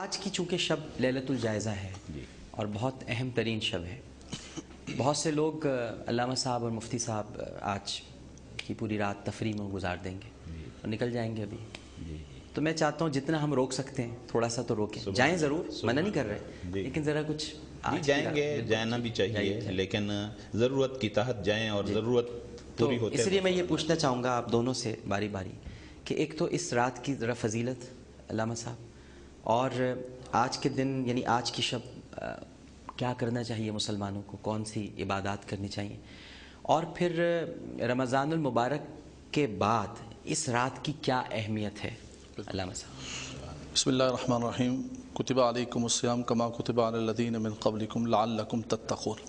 آج کی چونکہ شب لیلۃ الجائزہ ہے اور بہت اہم ترین شب ہے، بہت سے لوگ علامہ صاحب اور مفتی صاحب آج کی پوری رات تفریح میں گزار دیں گے اور نکل جائیں گے ابھی. تو میں چاہتا ہوں جتنا ہم روک سکتے ہیں تھوڑا سا تو روکیں. جائیں ضرور، منع نہیں کر رہے، لیکن ذرا کچھ جائیں گے، جانا بھی چاہیے، لیکن ضرورت کی تحت جائیں اور ضرورت پوری ہوتے. اس لیے میں یہ پوچھنا چاہوں گا آپ دونوں سے باری باری کہ ایک تو اس رات کی ذرا فضیلت علامہ صاحب، اور آج کے دن یعنی آج کی شب کیا کرنا چاہیے مسلمانوں کو، کون سی عبادات کرنی چاہیے، اور پھر رمضان المبارک کے بعد اس رات کی کیا اہمیت ہے علامہ صاحب. بسم اللہ الرحمن الرحیم. کتب علیکم الصیام کما کتب علی الذین من قبلکم لعلکم تتقون.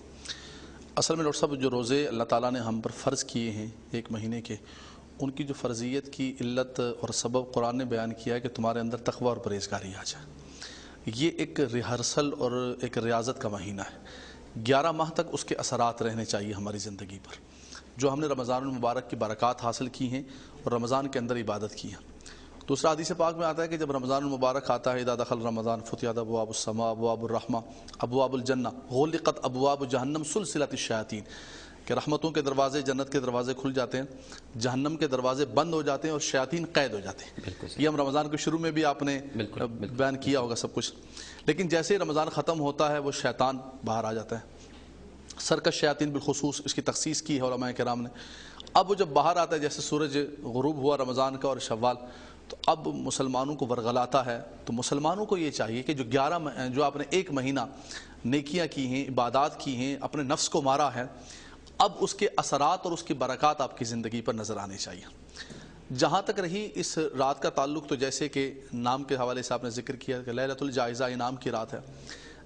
اصل میں ڈاکٹر صاحب جو روزے اللہ تعالیٰ نے ہم پر فرض کیے ہیں ایک مہینے کے، ان کی جو فرضیت کی علت اور سبب قرآن نے بیان کیا ہے کہ تمہارے اندر تقوی اور پرہیزگاری آ جائے. یہ ایک ریہرسل اور ایک ریاضت کا مہینہ ہے. 11 ماہ تک اس کے اثرات رہنے چاہیے ہماری زندگی پر، جو ہم نے رمضان المبارک کی برکات حاصل کی ہیں اور رمضان کے اندر عبادت کی ہیں. دوسرا حدیث پاک میں آتا ہے کہ جب رمضان المبارک آتا ہے، اذا دخل رمضان فتحت ابواب السماء ابواب الرحمہ ابواب الجنہ غلقت ابواب جہنم سلسلۃ الشیاطین، کہ رحمتوں کے دروازے، جنت کے دروازے کھل جاتے ہیں، جہنم کے دروازے بند ہو جاتے ہیں اور شیاطین قید ہو جاتے ہیں. یہ ہم رمضان کے شروع میں بھی آپ نے بیان کیا ہوگا سب کچھ. لیکن جیسے رمضان ختم ہوتا ہے وہ شیطان باہر آ جاتا ہے. سرکش شیاطین بالخصوص اس کی تخصیص کی ہے علماء کرام نے. اب وہ جب باہر آتا ہے، جیسے سورج غروب ہوا رمضان کا اور شوال، تو اب مسلمانوں کو ورغلاتا ہے. تو مسلمانوں کو یہ چاہیے کہ جو آپ نے ایک مہینہ نیکیاں کی ہیں، عبادات کی ہیں، اپنے نفس کو مارا ہے، اب اس کے اثرات اور اس کی برکات آپ کی زندگی پر نظر آنے چاہیے. جہاں تک رہی اس رات کا تعلق، تو جیسے کہ نام کے حوالے سے آپ نے ذکر کیا کہ لیلۃ الجائزہ انعام کی رات ہے.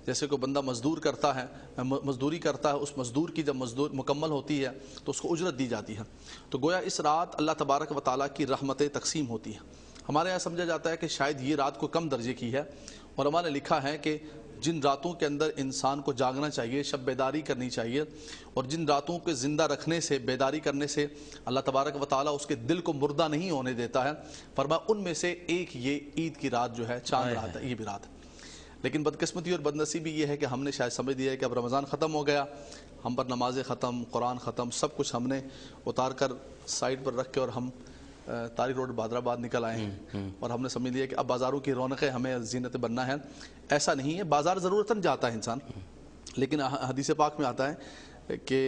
جیسے کوئی بندہ مزدوری کرتا ہے، اس مزدور کی جب مزدور مکمل ہوتی ہے تو اس کو اجرت دی جاتی ہے. تو گویا اس رات اللہ تبارک و تعالیٰ کی رحمتیں تقسیم ہوتی ہیں. ہمارے یہاں سمجھا جاتا ہے کہ شاید یہ رات کو کم درجے کی ہے، اور ہمارے لکھا ہے کہ جن راتوں کے اندر انسان کو جاگنا چاہیے، شب بیداری کرنی چاہیے، اور جن راتوں کے زندہ رکھنے سے، بیداری کرنے سے اللہ تبارک و تعالیٰ اس کے دل کو مردہ نہیں ہونے دیتا ہے، فرمایا ان میں سے ایک یہ عید کی رات جو ہے، چاند رات ہے، یہ بھی رات ہے. لیکن بدقسمتی اور بدنصیبی یہ ہے کہ ہم نے شاید سمجھ لیا ہے کہ اب رمضان ختم ہو گیا، ہم پر نمازیں ختم، قرآن ختم، سب کچھ ہم نے اتار کر سائڈ پر رکھ کے اور ہم تاریخ روڈ بہادرآباد نکل آئے ہیں، اور ہم نے سمجھ لیا کہ اب بازاروں کی رونقیں ہمیں زینت بننا ہے. ایسا نہیں ہے. بازار ضرورتاً جاتا ہے انسان، لیکن حدیث پاک میں آتا ہے کہ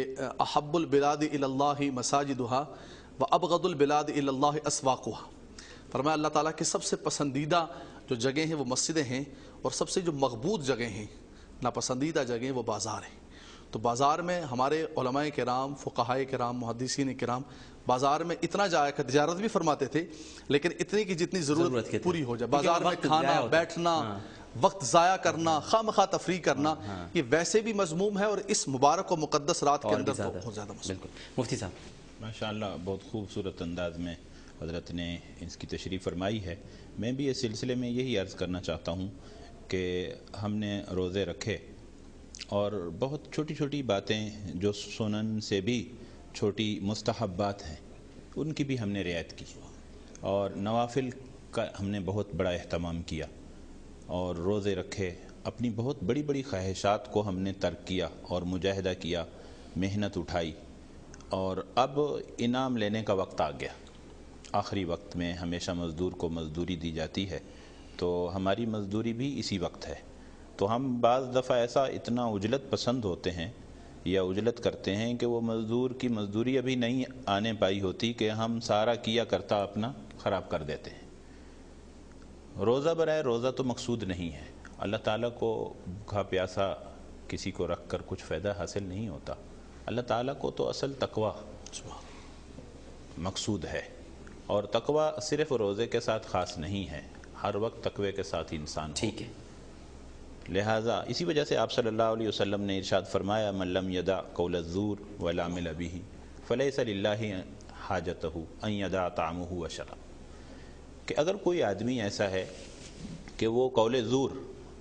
احب البلاد الی اللہ مساجدہا وابغض البلاد الی اللہ اسواقہا. فرمایا اللہ تعالیٰ کی سب سے پسندیدہ جو جگہیں ہیں وہ مسجدیں ہیں، اور سب سے جو مغبوط جگہیں ہیں، ناپسندیدہ جگہیں، وہ بازار ہیں. تو بازار میں ہمارے علماء کرام، فقہاء کرام، محدثین کرام بازار میں اتنا جایا کہ تجارت بھی فرماتے تھے، لیکن اتنی کی جتنی ضرورت پوری ہو جائے. بازار میں کھانا، بیٹھنا، وقت ضائع کرنا، خواہ تفریح کرنا، یہ ویسے بھی مذموم ہے، اور اس مبارک و مقدس رات کے اندر تو بہت زیادہ مذموم. مفتی صاحب ماشاءاللہ بہت خوبصورت انداز میں حضرت نے اس کی تشریح فرمائی ہے. میں بھی اس سلسلے میں یہی عرض کرنا چاہتا ہوں کہ ہم نے روزے رکھے، اور بہت چھوٹی چھوٹی باتیں جو سنن سے بھی چھوٹی مستحبات ہیں، ان کی بھی ہم نے رعایت کی، اور نوافل کا ہم نے بہت بڑا اہتمام کیا، اور روزے رکھے. اپنی بہت بڑی بڑی خواہشات کو ہم نے ترک کیا اور مجاہدہ کیا، محنت اٹھائی، اور اب انعام لینے کا وقت آ گیا. آخری وقت میں ہمیشہ مزدور کو مزدوری دی جاتی ہے، تو ہماری مزدوری بھی اسی وقت ہے. تو ہم بعض دفعہ ایسا اتنا عجلت پسند ہوتے ہیں یا عجلت کرتے ہیں کہ وہ مزدور کی مزدوری ابھی نہیں آنے پائی ہوتی کہ ہم سارا کیا کرتا اپنا خراب کر دیتے ہیں. روزہ برائے روزہ تو مقصود نہیں ہے. اللہ تعالیٰ کو بھوکا پیاسا کسی کو رکھ کر کچھ فائدہ حاصل نہیں ہوتا. اللہ تعالیٰ کو تو اصل تقوی مقصود ہے، اور تقوی صرف روزے کے ساتھ خاص نہیں ہے، ہر وقت تقوی کے ساتھ انسان ٹھیک ہے. لہٰذا اسی وجہ سے آپ صلی اللہ علیہ وسلم نے ارشاد فرمایا من لم یدع قول الزور والعمل به فلیس للہ حاجتہ ان یدع طعامہ وشرابہ، کہ اگر کوئی آدمی ایسا ہے کہ وہ قول زور،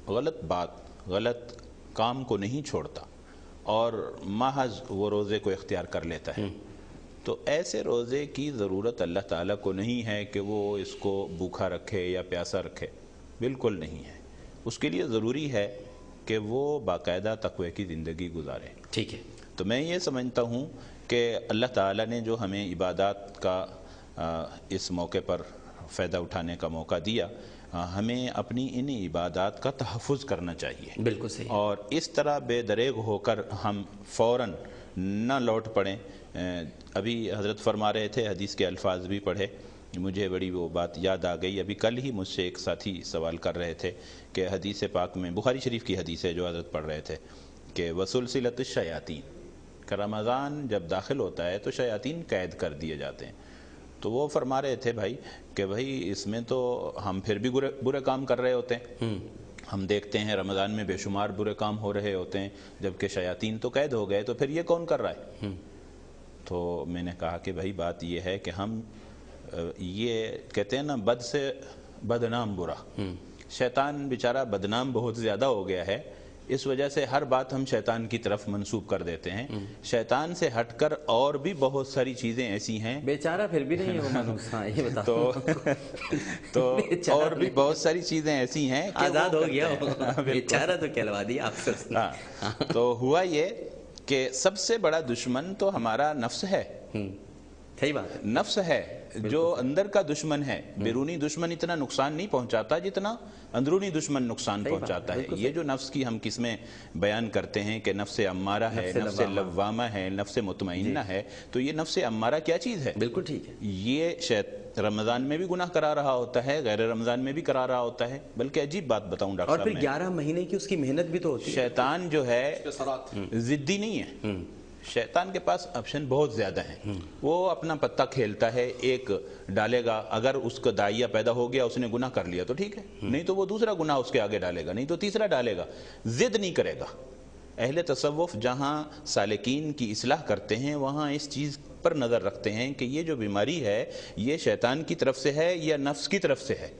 غلط بات، غلط کام کو نہیں چھوڑتا، اور محض وہ روزے کو اختیار کر لیتا ہے، تو ایسے روزے کی ضرورت اللہ تعالیٰ کو نہیں ہے کہ وہ اس کو بھوکا رکھے یا پیاسا رکھے. بالکل نہیں ہے. اس کے لیے ضروری ہے کہ وہ باقاعدہ تقوی کی زندگی گزارے. ٹھیک ہے. تو میں یہ سمجھتا ہوں کہ اللہ تعالیٰ نے جو ہمیں عبادات کا اس موقع پر فائدہ اٹھانے کا موقع دیا، ہمیں اپنی ان عبادات کا تحفظ کرنا چاہیے. بالکل صحیح. اور اس طرح بے دریغ ہو کر ہم فوراً نہ لوٹ پڑیں. ابھی حضرت فرما رہے تھے، حدیث کے الفاظ بھی پڑھے، مجھے بڑی وہ بات یاد آ گئی. ابھی کل ہی مجھ سے ایک ساتھی سوال کر رہے تھے کہ حدیث پاک میں، بخاری شریف کی حدیث ہے جو حضرت پڑھ رہے تھے، کہ وسلسلۃ الشیاطین، کہ رمضان جب داخل ہوتا ہے تو شیاطین قید کر دیے جاتے ہیں. تو وہ فرما رہے تھے بھائی کہ بھائی اس میں تو ہم پھر بھی برے کام کر رہے ہوتے ہیں. ہم دیکھتے ہیں رمضان میں بے شمار برے کام ہو رہے ہوتے ہیں، جبکہ شیاطین تو قید ہو گئے، تو پھر یہ کون کر رہا ہے؟ تو میں نے کہا کہ بھائی بات یہ ہے کہ ہم یہ کہتے ہیں نا، بد سے بدنام برا. شیطان بیچارہ بدنام بہت زیادہ ہو گیا ہے، اس وجہ سے ہر بات ہم شیطان کی طرف منسوب کر دیتے ہیں. شیطان سے ہٹ کر اور بھی بہت ساری چیزیں ایسی ہیں، بیچارہ پھر بھی نہیں ہو منوس. ہاں یہ بتا. تو اور بھی بہت ساری چیزیں ایسی ہیں کہ آزاد ہو گیا بیچارہ، تو کہلوا دیا آپ سے. تو ہوا یہ کہ سب سے بڑا دشمن تو ہمارا نفس ہے. صحیح بات ہے. نفس ہے جو اندر کا دشمن ہے. بیرونی دشمن اتنا نقصان نہیں پہنچاتا جتنا اندرونی دشمن نقصان پہنچاتا ہے. یہ جو نفس کی ہم قسمیں بیان کرتے ہیں کہ نفس امارہ ہے، نفس لوامہ ہے، نفس مطمئنہ ہے، تو یہ نفس امارہ کیا چیز ہے؟ بالکل ٹھیک ہے. یہ رمضان میں بھی گناہ کرا رہا ہوتا ہے، غیر رمضان میں بھی کرا رہا ہوتا ہے. بلکہ عجیب بات بتاؤں ڈاکٹر صاحب، اور پھر 11 مہینے کی اس کی محنت بھی تو ہوتی ہے. شیطان جو ہے ضدی نہیں ہے. شیطان کے پاس آپشن بہت زیادہ ہیں. وہ اپنا پتہ کھیلتا ہے، ایک ڈالے گا، اگر اس کا داعیہ پیدا ہو گیا، اس نے گناہ کر لیا تو ٹھیک ہے، نہیں تو وہ دوسرا گناہ اس کے آگے ڈالے گا، نہیں تو تیسرا ڈالے گا. ضد نہیں کرے گا. اہل تصوف جہاں سالکین کی اصلاح کرتے ہیں وہاں اس چیز پر نظر رکھتے ہیں کہ یہ جو بیماری ہے یہ شیطان کی طرف سے ہے یا نفس کی طرف سے ہے.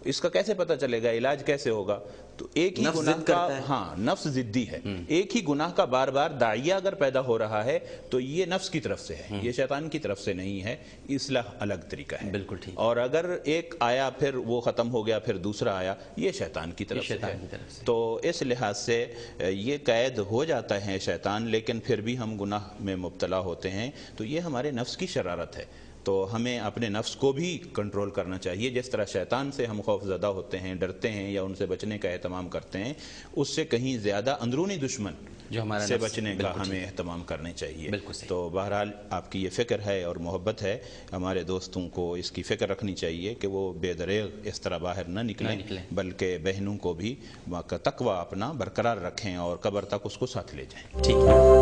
اس کا کیسے پتہ چلے گا؟ علاج کیسے ہوگا؟ تو ایک ہی گناہ کا، نفس ضدی ہے. ایک ہی گناہ کا بار بار داعیہ اگر پیدا ہو رہا ہے تو یہ نفس کی طرف سے ہے، یہ شیطان کی طرف سے نہیں ہے. اصلاح الگ طریقہ ہے. بالکل ٹھیک. اور اگر ایک آیا پھر وہ ختم ہو گیا، پھر دوسرا آیا، یہ شیطان کی طرف سے ہے. تو اس لحاظ سے یہ قید ہو جاتا ہے شیطان، لیکن پھر بھی ہم گناہ میں مبتلا ہوتے ہیں. تو یہ ہمارے نفس کی شرارت ہے. تو ہمیں اپنے نفس کو بھی کنٹرول کرنا چاہیے. جس طرح شیطان سے ہم خوف زدہ ہوتے ہیں، ڈرتے ہیں یا ان سے بچنے کا اہتمام کرتے ہیں، اس سے کہیں زیادہ اندرونی دشمن جو ہمارا سے بچنے کا ہمیں اہتمام کرنے چاہیے. تو بہرحال آپ کی یہ فکر ہے اور محبت ہے. ہمارے دوستوں کو اس کی فکر رکھنی چاہیے کہ وہ بے دریغ اس طرح باہر نہ نکلیں، بلکہ بہنوں کو بھی تقوی اپنا برقرار رکھیں اور قبر تک اس کو ساتھ لے جائیں. ٹھیک ہے.